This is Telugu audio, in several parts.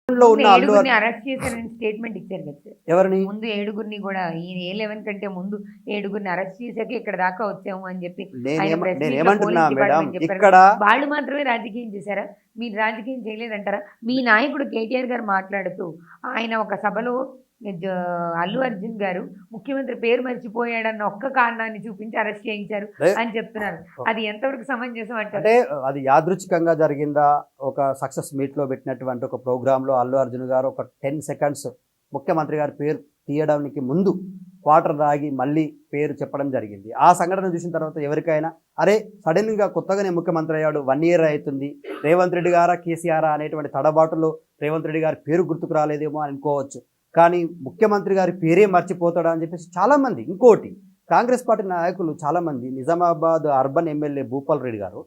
లో ఉన్న అల్లు ఏడుగురిని అరెస్ట్ చేశారని స్టేట్మెంట్ ఇచ్చారు కదా సార్. ఎవరిని ముందు ఏడుగురిని కూడా ఈయన A11 కంటే ముందు ఏడుగురిని అరెస్ట్ చేశాక ఇక్కడ దాకా వచ్చాము అని చెప్పి ఆయన ప్రెస్ మీట్ లో నేనేమంటున్నా పోలీస్ మేడం డిపార్ట్మెంట్ చెప్పారు. ఇక్కడ వాళ్ళు మాత్రమే రాజకీయం చేశారా? మీరు రాజకీయం చేయలేదంటారా? మీ నాయకుడు కేటీఆర్ గారు మాట్లాడుతూ ఆయన ఒక సభలో అల్లు అర్జున్ గారు ముఖ్యమంత్రి పేరు మర్చిపోయాడన్న ఒక్క కారణాన్ని చూపించి అరెస్ట్ చేయించారు అని చెప్తున్నారు. అది ఎంతవరకు సమంజసం అంటారు? అంటే అది యాదృచ్ఛికంగా జరిగిందా? ఒక సక్సెస్ మీట్ లో పెట్టినటువంటి ఒక ప్రోగ్రామ్ లో అల్లు అర్జున్ గారు ఒక 10 సెకండ్స్ ముఖ్యమంత్రి గారి పేరు తీయడానికి ముందు క్వార్టర్ దాగి మళ్ళీ పేరు చెప్పడం జరిగింది. ఆ సంఘటన చూసిన తర్వాత ఎవరికైనా అరే సడన్గా కొత్తగానే ముఖ్యమంత్రి అయ్యాడు, 1 year అవుతుంది, రేవంత్ రెడ్డి గారా కేసీఆర్ అనేటువంటి తడబాటులో రేవంత్ రెడ్డి గారి పేరు గుర్తుకు రాలేదేమో అని అనుకోవచ్చు. కానీ ముఖ్యమంత్రి గారి పేరే మర్చిపోతాడా అని చెప్పేసి చాలామంది, ఇంకోటి కాంగ్రెస్ పార్టీ నాయకులు చాలామంది, నిజామాబాద్ అర్బన్ ఎమ్మెల్యే భూపాల్ రెడ్డి గారు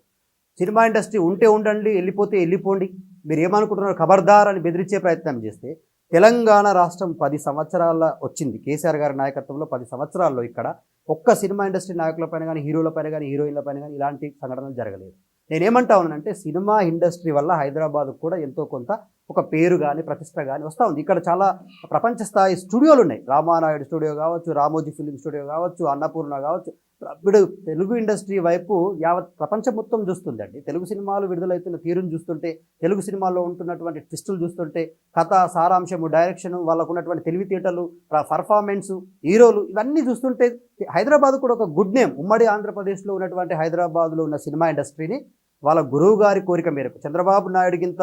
సినిమా ఇండస్ట్రీ ఉంటే ఉండండి, వెళ్ళిపోతే వెళ్ళిపోండి, మీరు ఏమనుకుంటున్నారు ఖబర్దార్ అని బెదిరించే ప్రయత్నం చేస్తే తెలంగాణ రాష్ట్రం 10 సంవత్సరాల వచ్చింది. కేసీఆర్ గారి నాయకత్వంలో 10 సంవత్సరాల్లో ఇక్కడ ఒక్క సినిమా ఇండస్ట్రీ నాయకులపైన కానీ, హీరోలపైన కానీ, హీరోయిన్లపైన కానీ ఇలాంటి సంఘటనలు జరగలేదు. నేనేమంటా ఉన్నానంటే సినిమా ఇండస్ట్రీ వల్ల హైదరాబాద్ కూడా ఎంతో కొంత ఒక పేరు కానీ ప్రతిష్ట కానీ వస్తూ ఉంది. ఇక్కడ చాలా ప్రపంచ స్థాయి స్టూడియోలు ఉన్నాయి. రామానాయుడు స్టూడియో కావచ్చు, రామోజీ ఫిలిం స్టూడియో కావచ్చు, అన్నపూర్ణ కావచ్చు. ఇప్పుడు తెలుగు ఇండస్ట్రీ వైపు యావత్ ప్రపంచం మొత్తం చూస్తుందండి. తెలుగు సినిమాలు విడుదలవుతున్న తీరును చూస్తుంటే, తెలుగు సినిమాల్లో ఉంటున్నటువంటి ట్విస్టులు చూస్తుంటే, కథ సారాంశము, డైరెక్షన్, వాళ్ళకు ఉన్నటువంటి తెలివితేటలు, పర్ఫార్మెన్సు, హీరోలు, ఇవన్నీ చూస్తుంటే హైదరాబాద్ కూడా ఒక గుడ్ నేమ్. ఉమ్మడి ఆంధ్రప్రదేశ్లో ఉన్నటువంటి హైదరాబాద్లో ఉన్న సినిమా ఇండస్ట్రీని వాళ్ళ గురువు గారి కోరిక మేరకు చంద్రబాబు నాయుడుకింత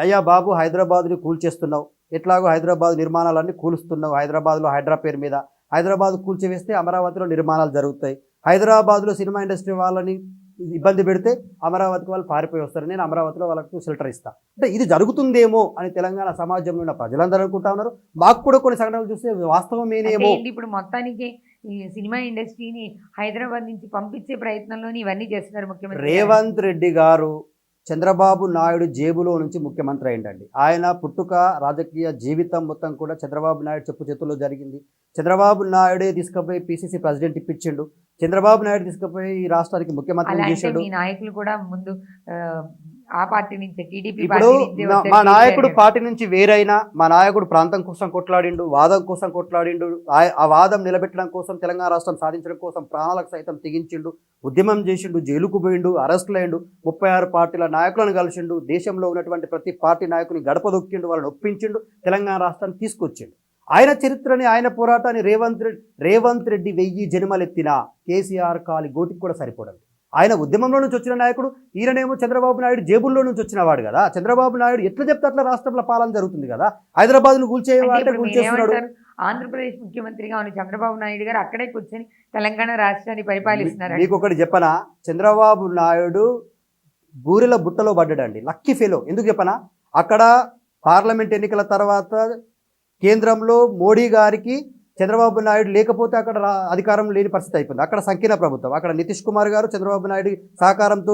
అయ్యా బాబు హైదరాబాద్ని కూల్చేస్తున్నావు, ఎట్లాగో హైదరాబాద్ నిర్మాణాలన్నీ కూలుస్తున్నావు, హైదరాబాద్లో హైడ్రా పేరు మీద హైదరాబాద్ కూల్చివేస్తే అమరావతిలో నిర్మాణాలు జరుగుతాయి, హైదరాబాద్లో సినిమా ఇండస్ట్రీ వాళ్ళని ఇబ్బంది పెడితే అమరావతికి వాళ్ళు పారిపోయి వస్తారు, నేను అమరావతిలో వాళ్ళకు షెల్టర్ ఇస్తాను. అంటే ఇది జరుగుతుందేమో అని తెలంగాణ సమాజంలో ఉన్న ప్రజలందరూ అనుకుంటా ఉన్నారు. మాకు కూడా కొన్ని సంఘటనలు చూస్తే వాస్తవమేనేమో. ఇప్పుడు మొత్తానికి ఈ సినిమా ఇండస్ట్రీని హైదరాబాద్ నుంచి పంపించే ప్రయత్నంలోని ఇవన్నీ చేస్తున్నారు ముఖ్యమంత్రి రేవంత్ రెడ్డి గారు. చంద్రబాబు నాయుడు జేబులో నుంచి ముఖ్యమంత్రి అయిందండి. ఆయన పుట్టుక, రాజకీయ జీవితం మొత్తం కూడా చంద్రబాబు నాయుడు చెప్పు చేతుల్లో జరిగింది. చంద్రబాబు నాయుడే తీసుకుపోయి పిసిసి ప్రెసిడెంట్ ఇప్పించిండు. చంద్రబాబు నాయుడు తీసుకుపోయి ఈ రాష్ట్రానికి ముఖ్యమంత్రి చేశాడు. నాయకులు కూడా ముందు ఆ పార్టీ నుంచి టీడీపీ. ఇప్పుడు మా నాయకుడు పార్టీ నుంచి వేరైనా మా నాయకుడు ప్రాంతం కోసం కొట్లాడిండు, వాదం కోసం కొట్లాడిండు, ఆ వాదం నిలబెట్టడం కోసం, తెలంగాణ రాష్ట్రం సాధించడం కోసం ప్రాణాలకు సైతం తెగించిండు, ఉద్యమం చేసిండు, జైలుకు పోయిండు, అరెస్టులు అయ్యిండు, 36 పార్టీల నాయకులను కలిసిండు, దేశంలో ఉన్నటువంటి ప్రతి పార్టీ నాయకుని గడప దొక్కిండు, వాళ్ళని ఒప్పించిండు, తెలంగాణ రాష్ట్రాన్ని తీసుకొచ్చిండు. ఆయన చరిత్రని, ఆయన పోరాటాన్ని రేవంత్ రెడ్డి 1000 జన్మలెత్తినా కేసీఆర్ కాలి గోటికి కూడా సరిపోడండి. ఆయన ఉద్యమంలో నుంచి వచ్చిన నాయకుడు, ఈయననేమో చంద్రబాబు నాయుడు జేబుల్లో నుంచి వచ్చిన వాడు కదా. చంద్రబాబు నాయుడు ఎట్లా చెప్తే అట్లా రాష్ట్రంలో పాలన జరుగుతుంది కదా. హైదరాబాద్ను కూల్చేస్తున్నాడు. ఆంధ్రప్రదేశ్ ముఖ్యమంత్రిగా ఉన్న చంద్రబాబు నాయుడు గారు అక్కడే కూర్చొని తెలంగాణ రాష్ట్రాన్ని పరిపాలిస్తున్నారు. మీకు ఒకటి చెప్పనా, చంద్రబాబు నాయుడు బూరెల బుట్టలో పడ్డాడండి, లక్కీ ఫెలో. ఎందుకు చెప్పనా, అక్కడ పార్లమెంట్ ఎన్నికల తర్వాత కేంద్రంలో మోడీ గారికి చంద్రబాబు నాయుడు లేకపోతే అక్కడ అధికారం లేని పరిస్థితి అయిపోయింది. అక్కడ సంకీర్ణ ప్రభుత్వం, అక్కడ నితీష్ కుమార్ గారు చంద్రబాబు నాయుడు సహకారంతో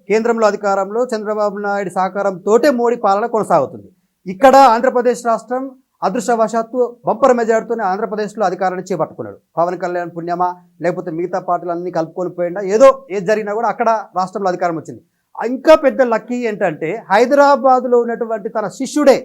కేంద్రంలో అధికారంలో, చంద్రబాబు నాయుడు సహకారంతో మోడీ పాలన కొనసాగుతుంది. ఇక్కడ ఆంధ్రప్రదేశ్ రాష్ట్రం అదృష్టవశాత్తు బంపర్ మెజార్టీతోనే ఆంధ్రప్రదేశ్లో అధికారాన్ని చేపట్టుకున్నాడు. పవన్ కళ్యాణ్ పుణ్యమా లేకపోతే మిగతా పార్టీలన్నీ కలుపుకొని పోయిందా, ఏది జరిగినా కూడా అక్కడ రాష్ట్రంలో అధికారం వచ్చింది. ఇంకా పెద్ద లక్కీ ఏంటంటే హైదరాబాద్లో ఉన్నటువంటి తన శిష్యుడే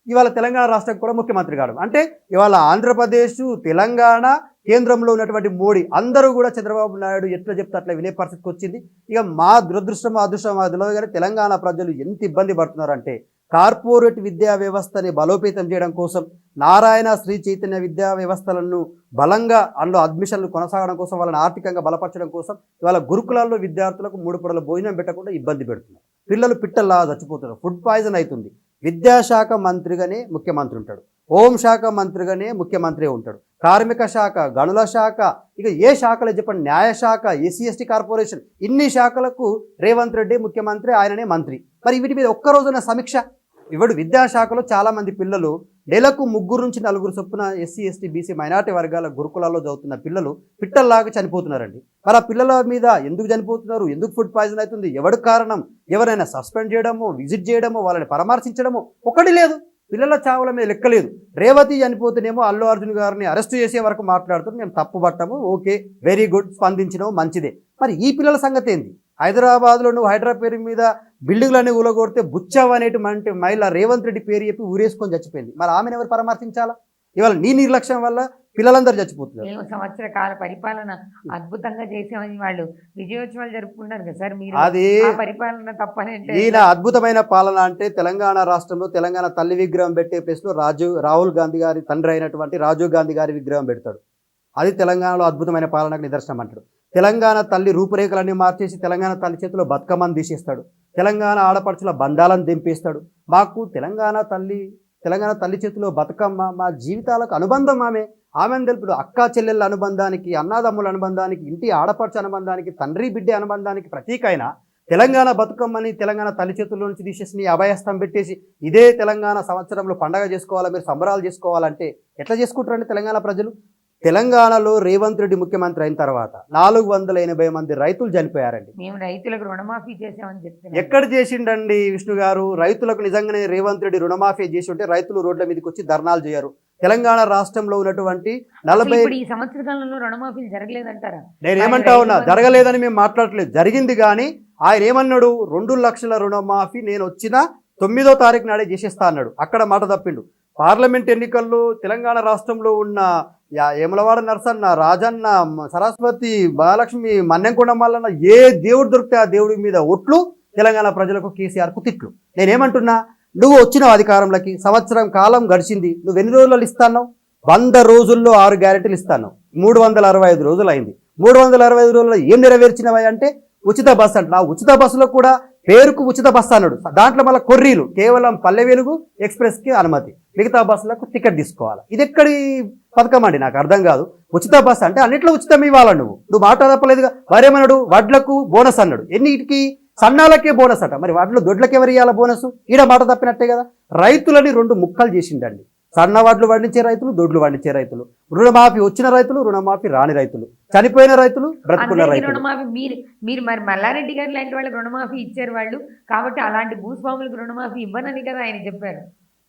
ఇవాళ తెలంగాణ రాష్ట్రం కూడా ముఖ్యమంత్రి కావడం. అంటే ఇవాళ ఆంధ్రప్రదేశ్, తెలంగాణ, కేంద్రంలో ఉన్నటువంటి మోడీ అందరూ కూడా చంద్రబాబు నాయుడు ఎట్లా చెప్తే అట్లా వినే పరిస్థితికి వచ్చింది. ఇక మా దురదృష్టం అదృష్టం తెలియదు కానీ తెలంగాణ ప్రజలు ఎంత ఇబ్బంది పడుతున్నారంటే, కార్పొరేట్ విద్యా వ్యవస్థని బలోపేతం చేయడం కోసం, నారాయణ శ్రీ చైతన్య విద్యా వ్యవస్థలను బలంగా అందులో అడ్మిషన్లు కొనసాగడం కోసం, వాళ్ళని ఆర్థికంగా బలపరచడం కోసం ఇవాళ గురుకులాల్లో విద్యార్థులకు 3 పూటల భోజనం పెట్టకుండా ఇబ్బంది పెడుతున్నారు. పిల్లలు పిట్టల్లా చచ్చిపోతున్నారు, ఫుడ్ పాయిజన్ అవుతుంది. విద్యాశాఖ మంత్రిగానే ముఖ్యమంత్రి ఉంటాడు, హోంశాఖ మంత్రిగానే ముఖ్యమంత్రి ఉంటాడు, కార్మిక శాఖ, గనుల శాఖ, ఇక ఏ శాఖలో చెప్పండి, న్యాయశాఖ, ఎస్సీ కార్పొరేషన్, ఇన్ని శాఖలకు రేవంత్ రెడ్డి ముఖ్యమంత్రి, ఆయననే మంత్రి. మరి వీటి మీద ఒక్కరోజున సమీక్ష ఇవ్వడు. విద్యాశాఖలో చాలామంది పిల్లలు నెలకు 3 నుంచి 4 చొప్పున ఎస్సీ, ఎస్టీ, బీసీ, మైనార్టీ వర్గాల గురుకులాల్లో చదువుతున్న పిల్లలు పిట్టల్లాగా చనిపోతున్నారండి. మరి ఆ పిల్లల మీద ఎందుకు చనిపోతున్నారు, ఎందుకు ఫుడ్ పాయిజన్ అవుతుంది, ఎవడు కారణం, ఎవరైనా సస్పెండ్ చేయడమో, విజిట్ చేయడమో, వాళ్ళని పరామర్శించడమో ఒకటి లేదు. పిల్లల చావుల మీద లెక్కలేదు. రేవతి చనిపోతేనేమో అల్లు అర్జున్ గారిని అరెస్ట్ చేసే వరకు మాట్లాడుతూ మేము తప్పు పట్టము, ఓకే వెరీ గుడ్, స్పందించడం మంచిదే. మరి ఈ పిల్లల సంగతి ఏంది? హైదరాబాద్లో నువ్వు హైదరాబాద్ పేరు మీద బిల్డింగ్లన్నీ ఊలగొడితే బుచ్చవ్ అనేటువంటి మహిళ రేవంత్ రెడ్డి పేరు చెప్పి ఊరేసుకొని చచ్చిపోయింది. మరి ఆమెను ఎవరు పరామర్శించాలా? ఇవాళ నీ నిర్లక్ష్యం వల్ల పిల్లలందరూ చచ్చిపోతున్నారు. మేము సంవత్సర కాల పరిపాలన అద్భుతంగా చేసామని వాళ్ళు విజయోత్సవాలు జరుపుకుంటారు కదా సార్. మీరు అది ఆ పరిపాలన తప్పని అంటే ఈయన అద్భుతమైన పాలన అంటే తెలంగాణ రాష్ట్రంలో తెలంగాణ తల్లి విగ్రహం పెట్టే ప్లేస్లో రాహుల్ గాంధీ గారి తండ్రి అయినటువంటి రాజీవ్ గాంధీ గారి విగ్రహం పెడతాడు. అది తెలంగాణలో అద్భుతమైన పాలనకు నిదర్శనం అంటాడు. తెలంగాణ తల్లి రూపురేఖలన్నీ మార్చేసి తెలంగాణ తల్లి చేతిలో బతుకమ్మని తీసేస్తాడు. తెలంగాణ ఆడపడుచుల బంధాలను దింపేస్తాడు. మాకు తెలంగాణ తల్లి చేతిలో బతుకమ్మ మా జీవితాలకు అనుబంధం ఆమెను తెలుపుడు. అక్కా చెల్లెళ్ళ అనుబంధానికి, అన్నాదమ్ముల అనుబంధానికి, ఇంటి ఆడపడుచు అనుబంధానికి, తండ్రి బిడ్డ అనుబంధానికి ప్రతీక అయిన తెలంగాణ బతుకమ్మని తెలంగాణ తల్లి చేతుల్లో నుంచి తీసేసి అభయస్థం పెట్టేసి ఇదే తెలంగాణ సంవత్సరంలో పండగ చేసుకోవాలా, మీరు సంబరాలు చేసుకోవాలంటే ఎట్లా చేసుకుంటారండి తెలంగాణ ప్రజలు? తెలంగాణలో రేవంత్ రెడ్డి ముఖ్యమంత్రి అయిన తర్వాత 480 మంది రైతులు చనిపోయారండి. మేము రైతులకు రుణమాఫీ చేసామని చెప్తున్నాం. ఎక్కడ చేసిండండి విష్ణు గారు? రైతులకు నిజంగానే రేవంత్ రెడ్డి రుణమాఫీ చేసి ఉంటే రైతులు రోడ్ల మీదకి వచ్చి ధర్నాలు చేయరు. తెలంగాణ రాష్ట్రంలో ఉన్నటువంటి 40 ఈ సంవత్సర కాలంలో రుణమాఫీలు జరగలేదంటారా? నేనేమంటా ఉన్నా, జరగలేదని మేము మాట్లాడలేదు, జరిగింది. కానీ ఆయన ఏమన్నాడు? 2 లక్షల రుణమాఫీ నేను వచ్చిన 9వ తారీఖు నాడే చేసేస్తా అన్నాడు. అక్కడ మాట తప్పిండు. పార్లమెంట్ ఎన్నికల్లో తెలంగాణ రాష్ట్రంలో ఉన్న యమలవాడ నరసన్న, రాజన్న, సరస్వతి, బాలలక్ష్మి, మన్నెంకొండ మల్లన్న ఏ దేవుడు దొరికితే ఆ దేవుడి మీద ఒట్లు తెలంగాణ ప్రజలకు కేసీఆర్కు తిట్లు. నేనేమంటున్నా, నువ్వు వచ్చిన అధికారంలోకి సంవత్సరం కాలం గడిచింది. నువ్వు ఎన్ని రోజులు ఇస్తాను? 100 రోజుల్లో 6 గ్యారెంటీలు ఇస్తాను. 365 రోజులు అయింది. 365 రోజుల్లో ఏం నెరవేర్చినవా అంటే ఉచిత బస్సు అంట. ఆ ఉచిత బస్సులో కూడా పేరుకు ఉచిత బస్సు అన్నాడు. దాంట్లో మళ్ళీ కొర్రీలు కేవలం పల్లె వెలుగు ఎక్స్ప్రెస్కి అనుమతి, మిగతా బస్సులకు టికెట్ తీసుకోవాలి. ఇది ఎక్కడి పథకం అండి? నాకు అర్థం కాదు. ఉచిత బస్సు అంటే అన్నిట్లో ఉచితం ఇవ్వాలి. నువ్వు మాట తప్పలేదుగా. వారేమన్నాడు? వడ్లకు బోనస్ అన్నాడు. ఎన్నిటికి? సన్నాలకే బోనస్ అట. మరి వాటిలో దొడ్లకు ఎవరు ఇవ్వాలి బోనస్? ఈడ మాట తప్పినట్టే కదా. రైతులని 2 ముక్కలు చేసిండండి. సన్న వడ్లు పండించే రైతులు, దొడ్లు పండించే రైతులు, రుణమాఫీ వచ్చిన రైతులు, రుణమాఫీ రాని రైతులు, చనిపోయిన రైతులు, బ్రతుకున్న రైతులు. రుణమాఫీ మీరు మరి మల్లారెడ్డి గారు లాంటి వాళ్ళకి రుణమాఫీ ఇచ్చారు వాళ్ళు, కాబట్టి అలాంటి భూస్వాములకు రుణమాఫీ ఇవ్వనని కదా ఆయన చెప్పారు.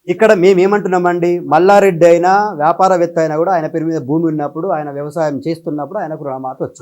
ఇక్కడ మేమేమంటున్నామండి, మల్లారెడ్డి అయినా వ్యాపారవేత్త అయినా కూడా ఆయన పేరు మీద భూమి ఉన్నప్పుడు, ఆయన వ్యవసాయం చేస్తున్నప్పుడు ఆయనకు రుణమాఫీ వచ్చింది.